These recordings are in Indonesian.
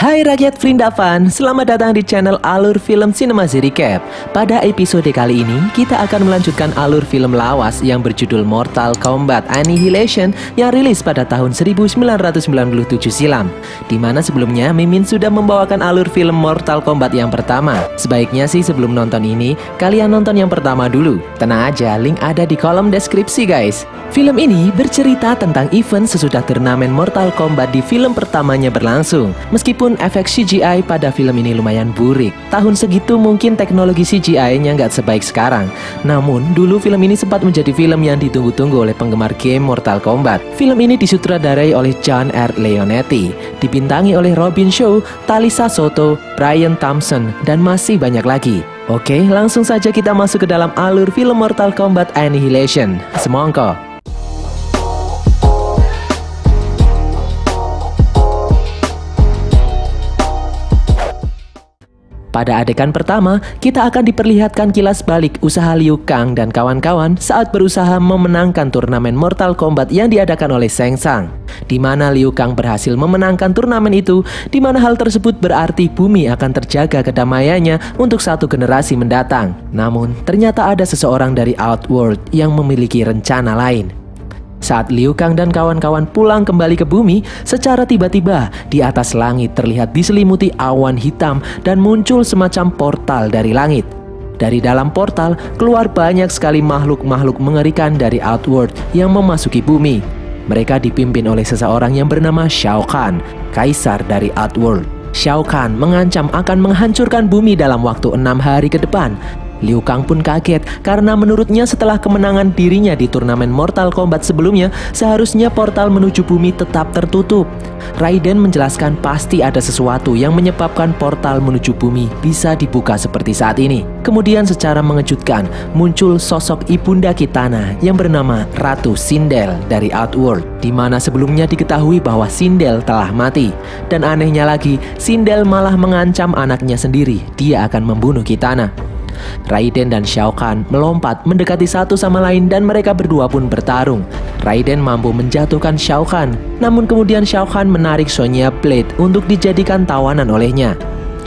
Hai rakyat Vrindavan, selamat datang di channel Alur Film Cinemasi Recap. Pada episode kali ini, kita akan melanjutkan alur film lawas yang berjudul Mortal Kombat Annihilation yang rilis pada tahun 1997 silam. Dimana sebelumnya Mimin sudah membawakan alur film Mortal Kombat yang pertama. Sebaiknya sih sebelum nonton ini, kalian nonton yang pertama dulu. Tenang aja, link ada di kolom deskripsi guys. Film ini bercerita tentang event sesudah turnamen Mortal Kombat di film pertamanya berlangsung. Meskipun efek CGI pada film ini lumayan burik, tahun segitu mungkin teknologi CGI-nya nggak sebaik sekarang. Namun, dulu film ini sempat menjadi film yang ditunggu-tunggu oleh penggemar game Mortal Kombat. Film ini disutradarai oleh John R. Leonetti, dibintangi oleh Robin Shaw, Talisa Soto, Brian Thompson, dan masih banyak lagi. Oke, langsung saja kita masuk ke dalam alur film Mortal Kombat Annihilation. Semongko. Pada adegan pertama, kita akan diperlihatkan kilas balik usaha Liu Kang dan kawan-kawan saat berusaha memenangkan turnamen Mortal Kombat yang diadakan oleh Shang Tsung. Di mana Liu Kang berhasil memenangkan turnamen itu, di mana hal tersebut berarti bumi akan terjaga kedamaiannya untuk satu generasi mendatang. Namun, ternyata ada seseorang dari Outworld yang memiliki rencana lain. Saat Liu Kang dan kawan-kawan pulang kembali ke bumi, secara tiba-tiba di atas langit terlihat diselimuti awan hitam dan muncul semacam portal dari langit. Dari dalam portal keluar banyak sekali makhluk-makhluk mengerikan dari Outworld yang memasuki bumi. Mereka dipimpin oleh seseorang yang bernama Shao Kahn, kaisar dari Outworld. Shao Kahn mengancam akan menghancurkan bumi dalam waktu 6 hari ke depan. Liu Kang pun kaget karena menurutnya setelah kemenangan dirinya di turnamen Mortal Kombat sebelumnya, seharusnya portal menuju bumi tetap tertutup. Raiden menjelaskan pasti ada sesuatu yang menyebabkan portal menuju bumi bisa dibuka seperti saat ini. Kemudian secara mengejutkan muncul sosok ibunda Kitana yang bernama Ratu Sindel dari Outworld, di mana sebelumnya diketahui bahwa Sindel telah mati. Dan anehnya lagi, Sindel malah mengancam anaknya sendiri, dia akan membunuh Kitana. Raiden dan Shao Kahn melompat mendekati satu sama lain dan mereka berdua pun bertarung. Raiden mampu menjatuhkan Shao Kahn, namun kemudian Shao Kahn menarik Sonya Blade untuk dijadikan tawanan olehnya.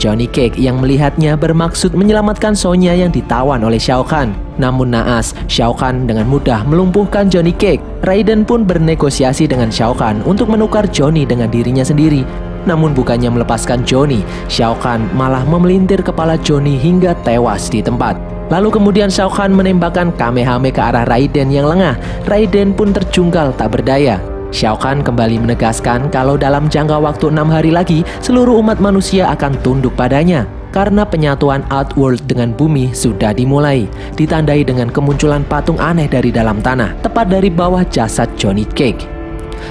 Johnny Cage yang melihatnya bermaksud menyelamatkan Sonya yang ditawan oleh Shao Kahn. Namun naas, Shao Kahn dengan mudah melumpuhkan Johnny Cage. Raiden pun bernegosiasi dengan Shao Kahn untuk menukar Johnny dengan dirinya sendiri. Namun bukannya melepaskan Johnny, Shao Kahn malah memelintir kepala Johnny hingga tewas di tempat. Lalu kemudian Shao Kahn menembakkan Kamehameha ke arah Raiden yang lengah. Raiden pun terjungkal tak berdaya. Shao Kahn kembali menegaskan kalau dalam jangka waktu 6 hari lagi, seluruh umat manusia akan tunduk padanya. Karena penyatuan Outworld dengan bumi sudah dimulai, ditandai dengan kemunculan patung aneh dari dalam tanah, tepat dari bawah jasad Johnny Cage.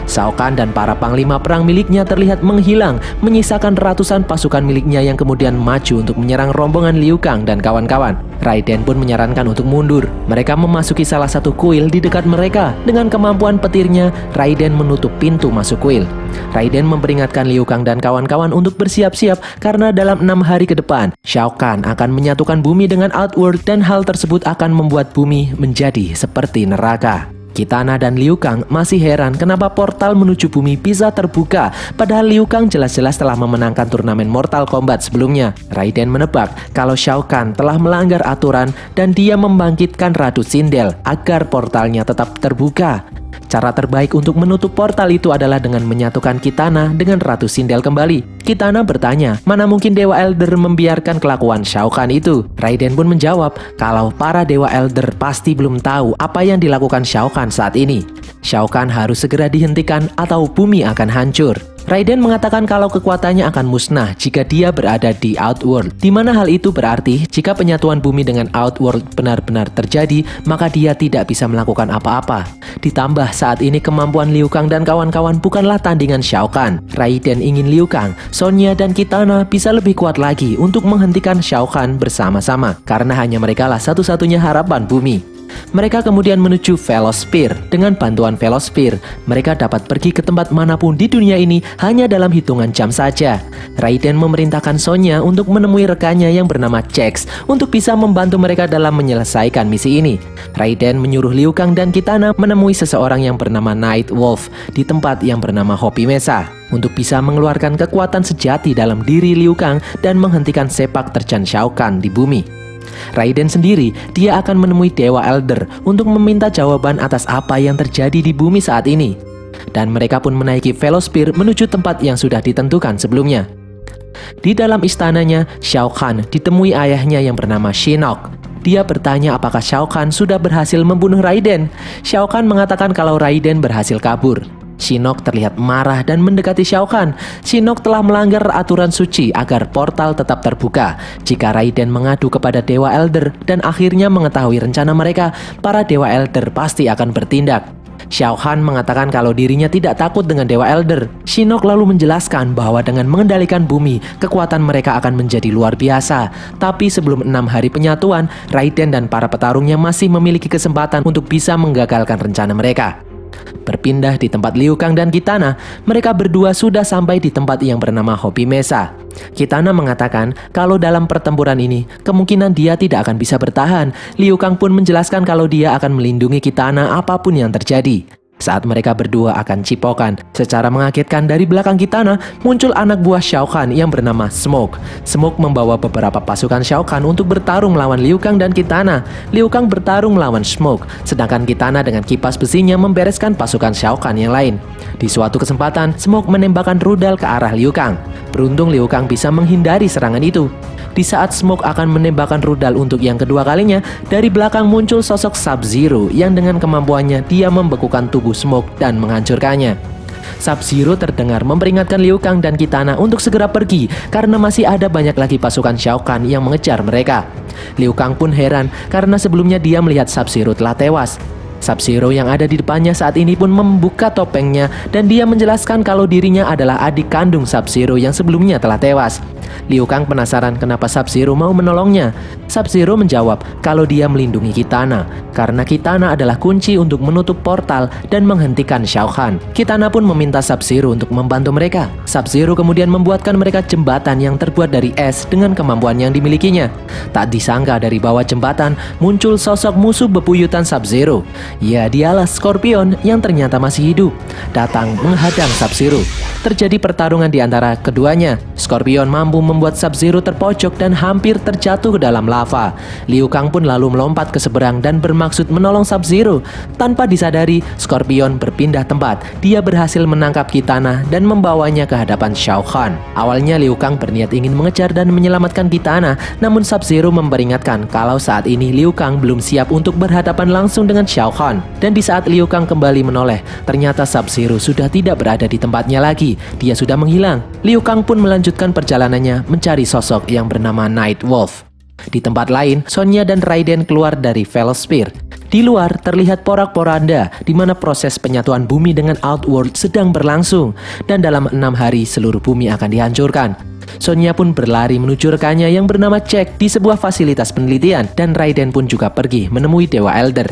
Shao Kahn dan para panglima perang miliknya terlihat menghilang, menyisakan ratusan pasukan miliknya yang kemudian maju untuk menyerang rombongan Liu Kang dan kawan-kawan. Raiden pun menyarankan untuk mundur. Mereka memasuki salah satu kuil di dekat mereka. Dengan kemampuan petirnya, Raiden menutup pintu masuk kuil. Raiden memperingatkan Liu Kang dan kawan-kawan untuk bersiap-siap karena dalam 6 hari ke depan, Shao Kahn akan menyatukan bumi dengan Outworld dan hal tersebut akan membuat bumi menjadi seperti neraka. Kitana dan Liu Kang masih heran kenapa portal menuju bumi bisa terbuka, padahal Liu Kang jelas-jelas telah memenangkan turnamen Mortal Kombat sebelumnya. Raiden menebak kalau Shao Kahn telah melanggar aturan dan dia membangkitkan Ratu Sindel agar portalnya tetap terbuka. Cara terbaik untuk menutup portal itu adalah dengan menyatukan Kitana dengan Ratu Sindel kembali. Kitana bertanya, mana mungkin Dewa Elder membiarkan kelakuan Shao Kahn itu? Raiden pun menjawab kalau para Dewa Elder pasti belum tahu apa yang dilakukan Shao Kahn saat ini. Shao Kahn harus segera dihentikan atau bumi akan hancur. Raiden mengatakan kalau kekuatannya akan musnah jika dia berada di Outworld, di mana hal itu berarti jika penyatuan bumi dengan Outworld benar-benar terjadi, maka dia tidak bisa melakukan apa-apa. Ditambah saat ini kemampuan Liu Kang dan kawan-kawan bukanlah tandingan Shao Kahn. Raiden ingin Liu Kang, Sonya dan Kitana bisa lebih kuat lagi untuk menghentikan Shao Kahn bersama-sama, karena hanya merekalah satu-satunya harapan bumi. Mereka kemudian menuju Velosphere. Dengan bantuan Velosphere, mereka dapat pergi ke tempat manapun di dunia ini hanya dalam hitungan jam saja. Raiden memerintahkan Sonya untuk menemui rekannya yang bernama Jax untuk bisa membantu mereka dalam menyelesaikan misi ini. Raiden menyuruh Liu Kang dan Kitana menemui seseorang yang bernama Night Wolf di tempat yang bernama Hopi Mesa. untuk bisa mengeluarkan kekuatan sejati dalam diri Liu Kang dan menghentikan sepak terjang Shao Kahn di bumi. Raiden sendiri, dia akan menemui Dewa Elder untuk meminta jawaban atas apa yang terjadi di bumi saat ini. Dan mereka pun menaiki Velosphere menuju tempat yang sudah ditentukan sebelumnya. Di dalam istananya, Shao Kahn ditemui ayahnya yang bernama Shinnok. Dia bertanya apakah Shao Kahn sudah berhasil membunuh Raiden. Shao Kahn mengatakan kalau Raiden berhasil kabur. Shinnok terlihat marah dan mendekati Shao Kahn. Shinnok telah melanggar aturan suci agar portal tetap terbuka. Jika Raiden mengadu kepada Dewa Elder dan akhirnya mengetahui rencana mereka, para Dewa Elder pasti akan bertindak. Shao Kahn mengatakan kalau dirinya tidak takut dengan Dewa Elder. Shinnok lalu menjelaskan bahwa dengan mengendalikan bumi, kekuatan mereka akan menjadi luar biasa. Tapi sebelum 6 hari penyatuan, Raiden dan para petarungnya masih memiliki kesempatan untuk bisa menggagalkan rencana mereka. Berpindah di tempat Liu Kang dan Kitana, mereka berdua sudah sampai di tempat yang bernama Hobi Mesa. Kitana mengatakan kalau dalam pertempuran ini, kemungkinan dia tidak akan bisa bertahan. Liu Kang pun menjelaskan kalau dia akan melindungi Kitana apapun yang terjadi. Saat mereka berdua akan cipokan, secara mengagetkan dari belakang Kitana muncul anak buah Shao Kahn yang bernama Smoke. Smoke membawa beberapa pasukan Shao Kahn untuk bertarung melawan Liu Kang dan Kitana. Liu Kang bertarung melawan Smoke, sedangkan Kitana dengan kipas besinya membereskan pasukan Shao Kahn yang lain. Di suatu kesempatan, Smoke menembakkan rudal ke arah Liu Kang. Beruntung Liu Kang bisa menghindari serangan itu. Di saat Smoke akan menembakkan rudal untuk yang kedua kalinya, dari belakang muncul sosok Sub-Zero yang dengan kemampuannya dia membekukan tubuh Smoke dan menghancurkannya. Sub-Zero terdengar memperingatkan Liu Kang dan Kitana untuk segera pergi karena masih ada banyak lagi pasukan Shao Kahn yang mengejar mereka. Liu Kang pun heran karena sebelumnya dia melihat Sub-Zero telah tewas. Sub-Zero yang ada di depannya saat ini pun membuka topengnya dan dia menjelaskan kalau dirinya adalah adik kandung Sub-Zero yang sebelumnya telah tewas. Liu Kang penasaran kenapa Sub-Zero mau menolongnya. Sub-Zero menjawab kalau dia melindungi Kitana karena Kitana adalah kunci untuk menutup portal dan menghentikan Shao Kahn. Kitana pun meminta Sub-Zero untuk membantu mereka. Sub-Zero kemudian membuatkan mereka jembatan yang terbuat dari es dengan kemampuan yang dimilikinya. Tak disangka dari bawah jembatan muncul sosok musuh bebuyutan Sub-Zero. Ya, dialah Scorpion yang ternyata masih hidup, datang menghadang Sub-Zero. Terjadi pertarungan di antara keduanya. Scorpion mampu membuat Sub-Zero terpojok dan hampir terjatuh ke dalam lava. Liu Kang pun lalu melompat ke seberang dan bermaksud menolong Sub-Zero. Tanpa disadari, Scorpion berpindah tempat. Dia berhasil menangkap Kitana dan membawanya ke hadapan Shao Kahn. Awalnya Liu Kang berniat ingin mengejar dan menyelamatkan Kitana, namun Sub-Zero memperingatkan kalau saat ini Liu Kang belum siap untuk berhadapan langsung dengan Shao Kahn. Dan di saat Liu Kang kembali menoleh, ternyata Sub-Zero sudah tidak berada di tempatnya lagi. Dia sudah menghilang. Liu Kang pun melanjutkan perjalanannya mencari sosok yang bernama Night Wolf. Di tempat lain, Sonya dan Raiden keluar dari Velosphere. Di luar terlihat porak-poranda di mana proses penyatuan bumi dengan Outworld sedang berlangsung dan dalam 6 hari seluruh bumi akan dihancurkan. Sonya pun berlari menuju rekannya yang bernama Jack di sebuah fasilitas penelitian dan Raiden pun juga pergi menemui Dewa Elder.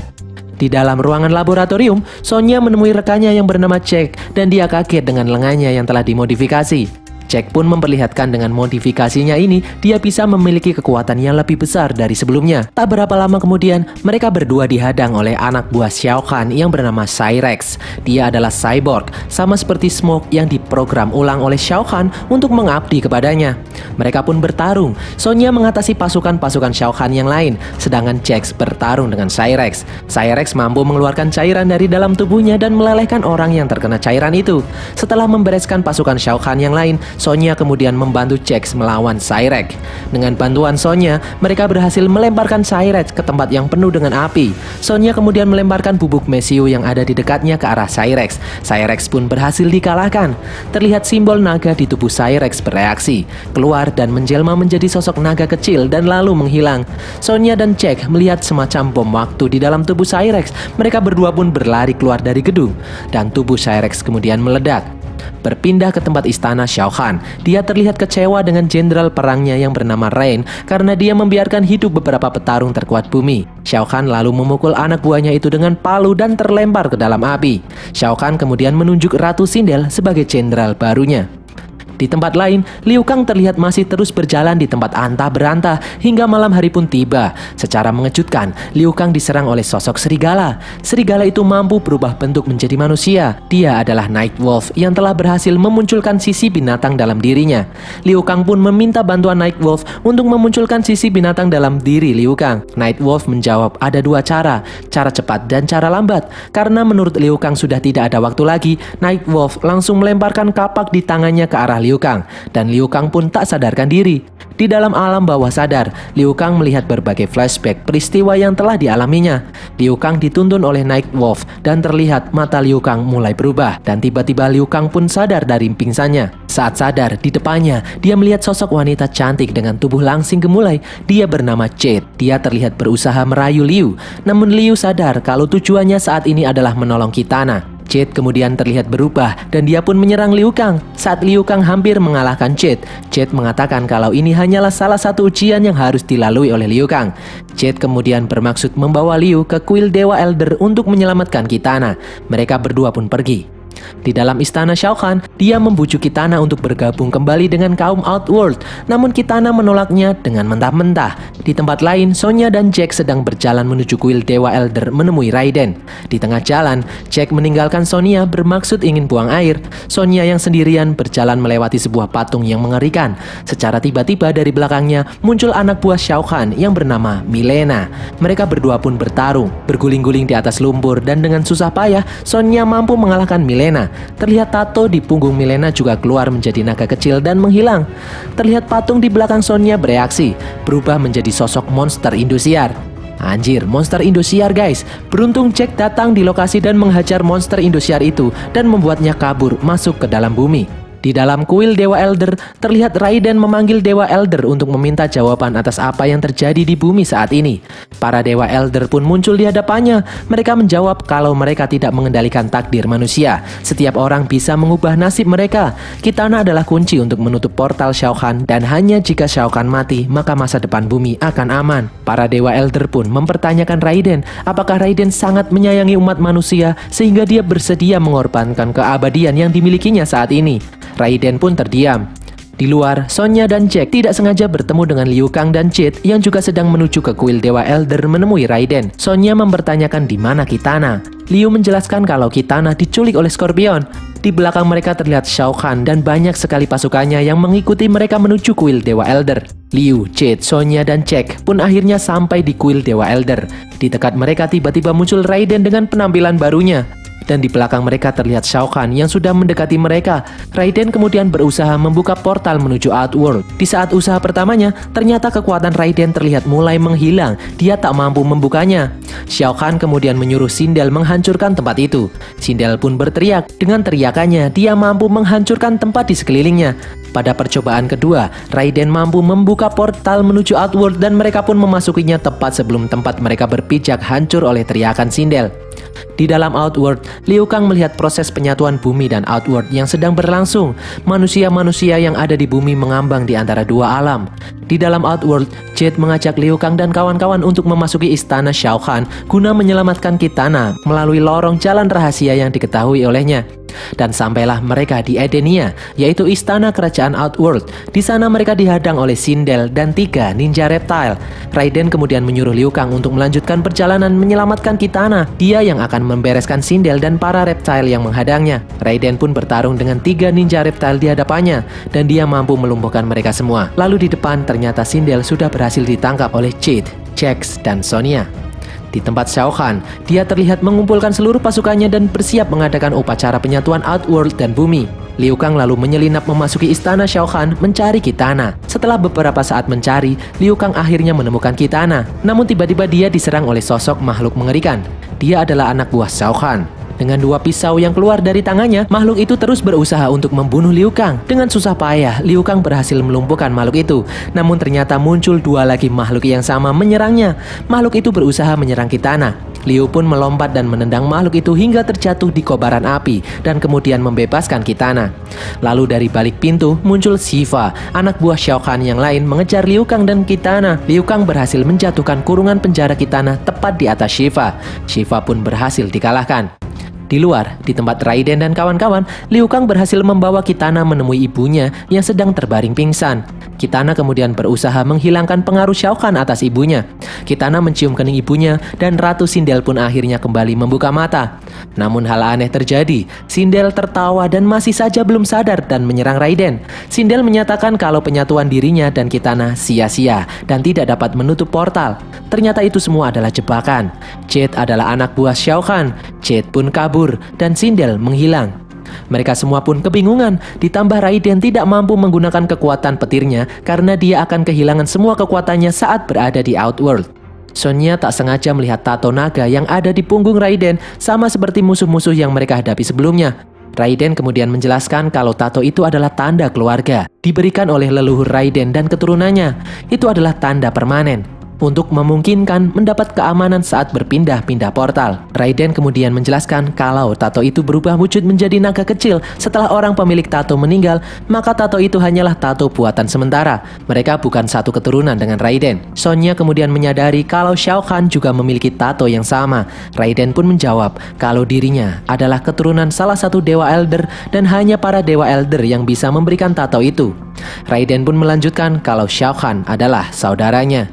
Di dalam ruangan laboratorium, Sonya menemui rekannya yang bernama Jack dan dia kaget dengan lengannya yang telah dimodifikasi. Jack pun memperlihatkan dengan modifikasinya ini, dia bisa memiliki kekuatan yang lebih besar dari sebelumnya. Tak berapa lama kemudian, mereka berdua dihadang oleh anak buah Shao Kahn yang bernama Cyrex. Dia adalah cyborg, sama seperti Smoke yang diprogram ulang oleh Shao Kahn untuk mengabdi kepadanya. Mereka pun bertarung. Sonya mengatasi pasukan-pasukan Shao Kahn yang lain, sedangkan Jax bertarung dengan Cyrex. Cyrex mampu mengeluarkan cairan dari dalam tubuhnya dan melelehkan orang yang terkena cairan itu. Setelah membereskan pasukan Shao Kahn yang lain, Sonya kemudian membantu Jax melawan Cyrex. Dengan bantuan Sonya, mereka berhasil melemparkan Cyrex ke tempat yang penuh dengan api. Sonya kemudian melemparkan bubuk mesiu yang ada di dekatnya ke arah Cyrex. Cyrex pun berhasil dikalahkan. Terlihat simbol naga di tubuh Cyrex bereaksi, keluar dan menjelma menjadi sosok naga kecil dan lalu menghilang. Sonya dan Jack melihat semacam bom waktu di dalam tubuh Cyrex. Mereka berdua pun berlari keluar dari gedung dan tubuh Cyrex kemudian meledak. Berpindah ke tempat istana Shao Kahn, dia terlihat kecewa dengan jenderal perangnya yang bernama Rain karena dia membiarkan hidup beberapa petarung terkuat bumi. Shao Kahn lalu memukul anak buahnya itu dengan palu dan terlempar ke dalam api. Shao Kahn kemudian menunjuk Ratu Sindel sebagai jenderal barunya. Di tempat lain, Liu Kang terlihat masih terus berjalan di tempat antah berantah hingga malam hari pun tiba. Secara mengejutkan, Liu Kang diserang oleh sosok serigala. Serigala itu mampu berubah bentuk menjadi manusia. Dia adalah Night Wolf yang telah berhasil memunculkan sisi binatang dalam dirinya. Liu Kang pun meminta bantuan Night Wolf untuk memunculkan sisi binatang dalam diri Liu Kang. Night Wolf menjawab ada dua cara cepat dan cara lambat. Karena menurut Liu Kang sudah tidak ada waktu lagi, Night Wolf langsung melemparkan kapak di tangannya ke arah Liu Kang, dan Liu Kang pun tak sadarkan diri. Di dalam alam bawah sadar, Liu Kang melihat berbagai flashback peristiwa yang telah dialaminya. Liu Kang dituntun oleh Night Wolf dan terlihat mata Liu Kang mulai berubah, dan tiba-tiba Liu Kang pun sadar dari pingsannya. Saat sadar, di depannya dia melihat sosok wanita cantik dengan tubuh langsing gemulai. Dia bernama Jade. Dia terlihat berusaha merayu Liu, namun Liu sadar kalau tujuannya saat ini adalah menolong Kitana. Jade kemudian terlihat berubah dan dia pun menyerang Liu Kang. Saat Liu Kang hampir mengalahkan Jade, Jade mengatakan kalau ini hanyalah salah satu ujian yang harus dilalui oleh Liu Kang. Jade kemudian bermaksud membawa Liu ke kuil Dewa Elder untuk menyelamatkan Kitana. Mereka berdua pun pergi. Di dalam istana Shao Kahn, dia membujuk Kitana untuk bergabung kembali dengan kaum Outworld, namun Kitana menolaknya dengan mentah-mentah. Di tempat lain, Sonya dan Jack sedang berjalan menuju kuil Dewa Elder menemui Raiden. Di tengah jalan, Jack meninggalkan Sonya bermaksud ingin buang air. Sonya yang sendirian berjalan melewati sebuah patung yang mengerikan. Secara tiba-tiba dari belakangnya muncul anak buah Shao Kahn yang bernama Milena. Mereka berdua pun bertarung, berguling-guling di atas lumpur, dan dengan susah payah Sonya mampu mengalahkan Milena. Terlihat tato di punggung Milena juga keluar menjadi naga kecil dan menghilang. Terlihat patung di belakang Sonya bereaksi, berubah menjadi sosok monster Indosiar. Anjir, monster Indosiar guys. Beruntung Jack datang di lokasi dan menghajar monster Indosiar itu dan membuatnya kabur masuk ke dalam bumi. Di dalam kuil Dewa Elder, terlihat Raiden memanggil Dewa Elder untuk meminta jawaban atas apa yang terjadi di bumi saat ini. Para Dewa Elder pun muncul di hadapannya. Mereka menjawab kalau mereka tidak mengendalikan takdir manusia. Setiap orang bisa mengubah nasib mereka. Kitana adalah kunci untuk menutup portal Shao Kahn, dan hanya jika Shao Kahn mati, maka masa depan bumi akan aman. Para Dewa Elder pun mempertanyakan Raiden, apakah Raiden sangat menyayangi umat manusia sehingga dia bersedia mengorbankan keabadian yang dimilikinya saat ini. Raiden pun terdiam. Di luar, Sonya dan Jack tidak sengaja bertemu dengan Liu Kang dan Jade yang juga sedang menuju ke kuil Dewa Elder menemui Raiden. Sonya mempertanyakan di mana Kitana. Liu menjelaskan kalau Kitana diculik oleh Scorpion. Di belakang mereka terlihat Shao Kahn dan banyak sekali pasukannya yang mengikuti mereka menuju kuil Dewa Elder. Liu, Jade, Sonya, dan Jack pun akhirnya sampai di kuil Dewa Elder. Di dekat mereka tiba-tiba muncul Raiden dengan penampilan barunya. Dan di belakang mereka terlihat Shao Kahn yang sudah mendekati mereka. Raiden kemudian berusaha membuka portal menuju Outworld. Di saat usaha pertamanya, ternyata kekuatan Raiden terlihat mulai menghilang. Dia tak mampu membukanya. Shao Kahn kemudian menyuruh Sindel menghancurkan tempat itu. Sindel pun berteriak. Dengan teriakannya, dia mampu menghancurkan tempat di sekelilingnya. Pada percobaan kedua, Raiden mampu membuka portal menuju Outworld dan mereka pun memasukinya tepat sebelum tempat mereka berpijak hancur oleh teriakan Sindel. Di dalam Outworld, Liu Kang melihat proses penyatuan bumi dan Outworld yang sedang berlangsung. Manusia-manusia yang ada di bumi mengambang di antara dua alam. Di dalam Outworld, Jade mengajak Liu Kang dan kawan-kawan untuk memasuki istana Shao Kahn guna menyelamatkan Kitana melalui lorong jalan rahasia yang diketahui olehnya. Dan sampailah mereka di Edenia, yaitu istana kerajaan Outworld. Di sana mereka dihadang oleh Sindel dan 3 ninja reptile. Raiden kemudian menyuruh Liu Kang untuk melanjutkan perjalanan menyelamatkan Kitana. Dia yang akan membereskan Sindel dan para reptile yang menghadangnya. Raiden pun bertarung dengan 3 ninja reptile di hadapannya, dan dia mampu melumpuhkan mereka semua. Lalu di depan ternyata Sindel sudah berhasil ditangkap oleh Jade, Jax, dan Sonya. Di tempat Shao Kahn, dia terlihat mengumpulkan seluruh pasukannya dan bersiap mengadakan upacara penyatuan Outworld dan bumi. Liu Kang lalu menyelinap memasuki istana Shao Kahn mencari Kitana. Setelah beberapa saat mencari, Liu Kang akhirnya menemukan Kitana. Namun tiba-tiba dia diserang oleh sosok makhluk mengerikan. Dia adalah anak buah Shao Kahn. Dengan 2 pisau yang keluar dari tangannya, makhluk itu terus berusaha untuk membunuh Liu Kang. Dengan susah payah, Liu Kang berhasil melumpuhkan makhluk itu. Namun ternyata muncul 2 lagi makhluk yang sama menyerangnya. Makhluk itu berusaha menyerang Kitana. Liu pun melompat dan menendang makhluk itu hingga terjatuh di kobaran api dan kemudian membebaskan Kitana. Lalu dari balik pintu muncul Shiva, anak buah Shao Kahn yang lain mengejar Liu Kang dan Kitana. Liu Kang berhasil menjatuhkan kurungan penjara Kitana tepat di atas Shiva. Shiva pun berhasil dikalahkan. Di luar, di tempat Raiden dan kawan-kawan, Liu Kang berhasil membawa Kitana menemui ibunya yang sedang terbaring pingsan. Kitana kemudian berusaha menghilangkan pengaruh Shao Kahn atas ibunya. Kitana mencium kening ibunya dan Ratu Sindel pun akhirnya kembali membuka mata. Namun hal aneh terjadi. Sindel tertawa dan masih saja belum sadar dan menyerang Raiden. Sindel menyatakan kalau penyatuan dirinya dan Kitana sia-sia dan tidak dapat menutup portal. Ternyata itu semua adalah jebakan. Jade adalah anak buah Shao Kahn. Jade pun kabur dan Sindel menghilang. Mereka semua pun kebingungan, ditambah Raiden tidak mampu menggunakan kekuatan petirnya karena dia akan kehilangan semua kekuatannya saat berada di Outworld. Sonya tak sengaja melihat tato naga yang ada di punggung Raiden, sama seperti musuh-musuh yang mereka hadapi sebelumnya. Raiden kemudian menjelaskan kalau tato itu adalah tanda keluarga, diberikan oleh leluhur Raiden dan keturunannya. Itu adalah tanda permanen untuk memungkinkan mendapat keamanan saat berpindah-pindah portal. Raiden kemudian menjelaskan kalau tato itu berubah wujud menjadi naga kecil setelah orang pemilik tato meninggal, maka tato itu hanyalah tato buatan sementara. Mereka bukan satu keturunan dengan Raiden. Sonya kemudian menyadari kalau Shao Kahn juga memiliki tato yang sama. Raiden pun menjawab kalau dirinya adalah keturunan salah satu dewa elder dan hanya para dewa elder yang bisa memberikan tato itu. Raiden pun melanjutkan kalau Shao Kahn adalah saudaranya.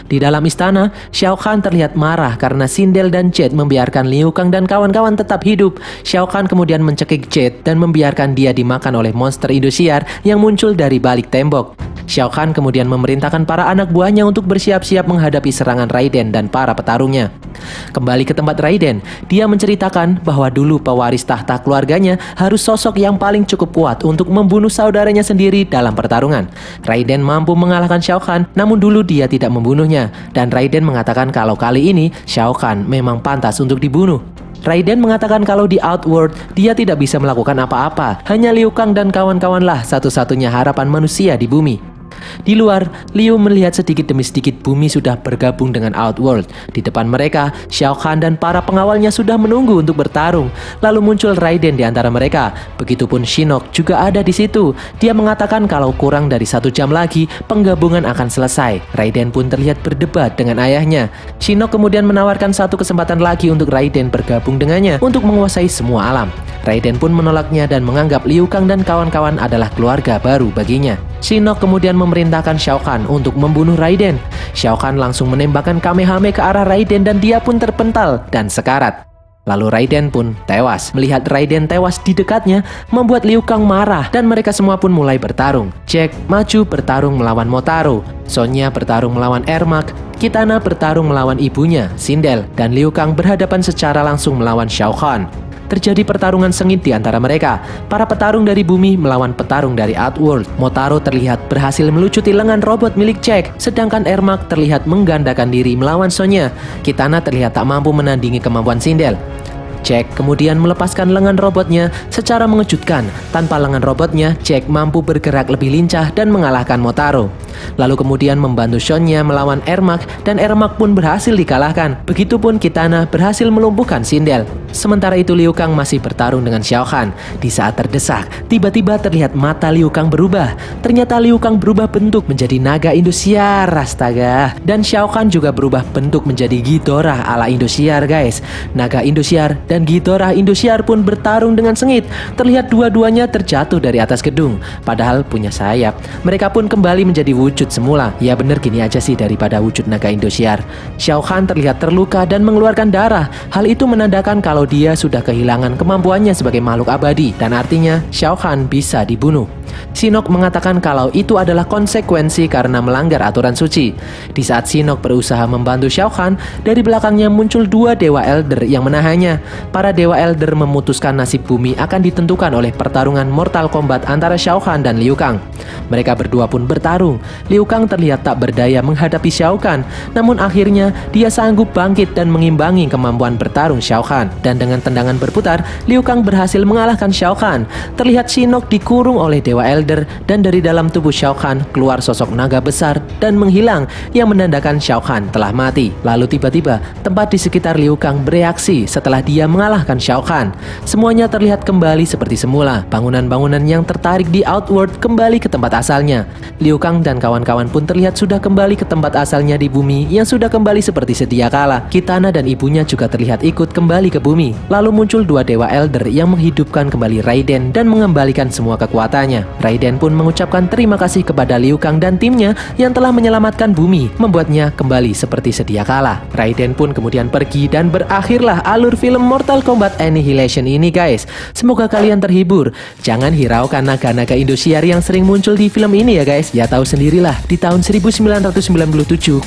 Di dalam istana, Shao Kahn terlihat marah karena Sindel dan Jade membiarkan Liu Kang dan kawan-kawan tetap hidup. Shao Kahn kemudian mencekik Jade dan membiarkan dia dimakan oleh monster Indosiar yang muncul dari balik tembok. Shao Kahn kemudian memerintahkan para anak buahnya untuk bersiap-siap menghadapi serangan Raiden dan para petarungnya. Kembali ke tempat Raiden, dia menceritakan bahwa dulu pewaris tahta keluarganya harus sosok yang paling cukup kuat untuk membunuh saudaranya sendiri dalam pertarungan. Raiden mampu mengalahkan Shao Kahn, namun dulu dia tidak membunuhnya, dan Raiden mengatakan kalau kali ini Shao Kahn memang pantas untuk dibunuh. Raiden mengatakan kalau di Outworld dia tidak bisa melakukan apa-apa, hanya Liu Kang dan kawan-kawanlah satu-satunya harapan manusia di bumi. Di luar, Liu melihat sedikit demi sedikit bumi sudah bergabung dengan Outworld. Di depan mereka, Shao Kahn dan para pengawalnya sudah menunggu untuk bertarung. Lalu muncul Raiden di antara mereka. Begitupun Shinnok juga ada di situ. Dia mengatakan kalau kurang dari 1 jam lagi, penggabungan akan selesai. Raiden pun terlihat berdebat dengan ayahnya. Shinnok kemudian menawarkan satu kesempatan lagi untuk Raiden bergabung dengannya untuk menguasai semua alam. Raiden pun menolaknya dan menganggap Liu Kang dan kawan-kawan adalah keluarga baru baginya. Shinnok kemudian memerintahkan Shao Kahn untuk membunuh Raiden. Shao Kahn langsung menembakkan Kamehameha ke arah Raiden dan dia pun terpental dan sekarat. Lalu Raiden pun tewas. Melihat Raiden tewas di dekatnya membuat Liu Kang marah dan mereka semua pun mulai bertarung. Jack maju bertarung melawan Motaro, Sonya bertarung melawan Ermac, Kitana bertarung melawan ibunya, Sindel, dan Liu Kang berhadapan secara langsung melawan Shao Kahn. Terjadi pertarungan sengit di antara mereka. Para petarung dari bumi melawan petarung dari Outworld. Motaro terlihat berhasil melucuti lengan robot milik Jack, sedangkan Ermac terlihat menggandakan diri melawan Sonya. Kitana terlihat tak mampu menandingi kemampuan Sindel. Jack kemudian melepaskan lengan robotnya secara mengejutkan. Tanpa lengan robotnya, Jack mampu bergerak lebih lincah dan mengalahkan Motaro. Lalu kemudian membantu Sonya melawan Ermac dan Ermac pun berhasil dikalahkan. Begitupun Kitana berhasil melumpuhkan Sindel. Sementara itu Liu Kang masih bertarung dengan Shao Kahn. Di saat terdesak, tiba-tiba terlihat mata Liu Kang berubah. Ternyata Liu Kang berubah bentuk menjadi naga Indosiar, astaga. Dan Shao Kahn juga berubah bentuk menjadi Ghidorah ala Indosiar, guys. Naga Indosiar dan Ghidorah Indosiar pun bertarung dengan sengit. Terlihat dua-duanya terjatuh dari atas gedung, padahal punya sayap. Mereka pun kembali menjadi wujud semula. Ya bener gini aja sih daripada wujud naga Indosiar. Shao Kahn terlihat terluka dan mengeluarkan darah. Hal itu menandakan kalau dia sudah kehilangan kemampuannya sebagai makhluk abadi, dan artinya Shao Kahn bisa dibunuh. Shinnok mengatakan kalau itu adalah konsekuensi karena melanggar aturan suci. Di saat Shinnok berusaha membantu Shao Kahn, dari belakangnya muncul 2 dewa elder yang menahannya. Para dewa elder memutuskan nasib bumi akan ditentukan oleh pertarungan Mortal Kombat antara Shao Kahn dan Liu Kang. Mereka berdua pun bertarung. Liu Kang terlihat tak berdaya menghadapi Shao Kahn, namun akhirnya dia sanggup bangkit dan mengimbangi kemampuan bertarung Shao Kahn. Dan dengan tendangan berputar, Liu Kang berhasil mengalahkan Shao Kahn. Terlihat Shinnok dikurung oleh dewa elder dan dari dalam tubuh Shao Kahn keluar sosok naga besar dan menghilang yang menandakan Shao Kahn telah mati. Lalu tiba-tiba tempat di sekitar Liu Kang bereaksi setelah dia mengalahkan Shao Kahn. Semuanya terlihat kembali seperti semula. Bangunan-bangunan yang tertarik di Outworld kembali ke tempat asalnya. Liu Kang dan kawan-kawan pun terlihat sudah kembali ke tempat asalnya di bumi yang sudah kembali seperti sedia kala. Kitana dan ibunya juga terlihat ikut kembali ke bumi. Lalu muncul dua dewa Elder yang menghidupkan kembali Raiden dan mengembalikan semua kekuatannya. Raiden pun mengucapkan terima kasih kepada Liu Kang dan timnya yang telah menyelamatkan bumi, membuatnya kembali seperti sedia kala. Raiden pun kemudian pergi dan berakhirlah alur film Mortal Kombat Annihilation ini guys. Semoga kalian terhibur. Jangan hiraukan naga-naga Indosiar yang sering muncul di film ini ya guys. Ya tahu sendirilah di tahun 1997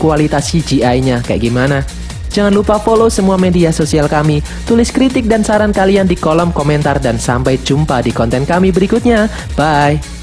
kualitas CGI-nya kayak gimana. Jangan lupa follow semua media sosial kami, tulis kritik dan saran kalian di kolom komentar, dan sampai jumpa di konten kami berikutnya. Bye!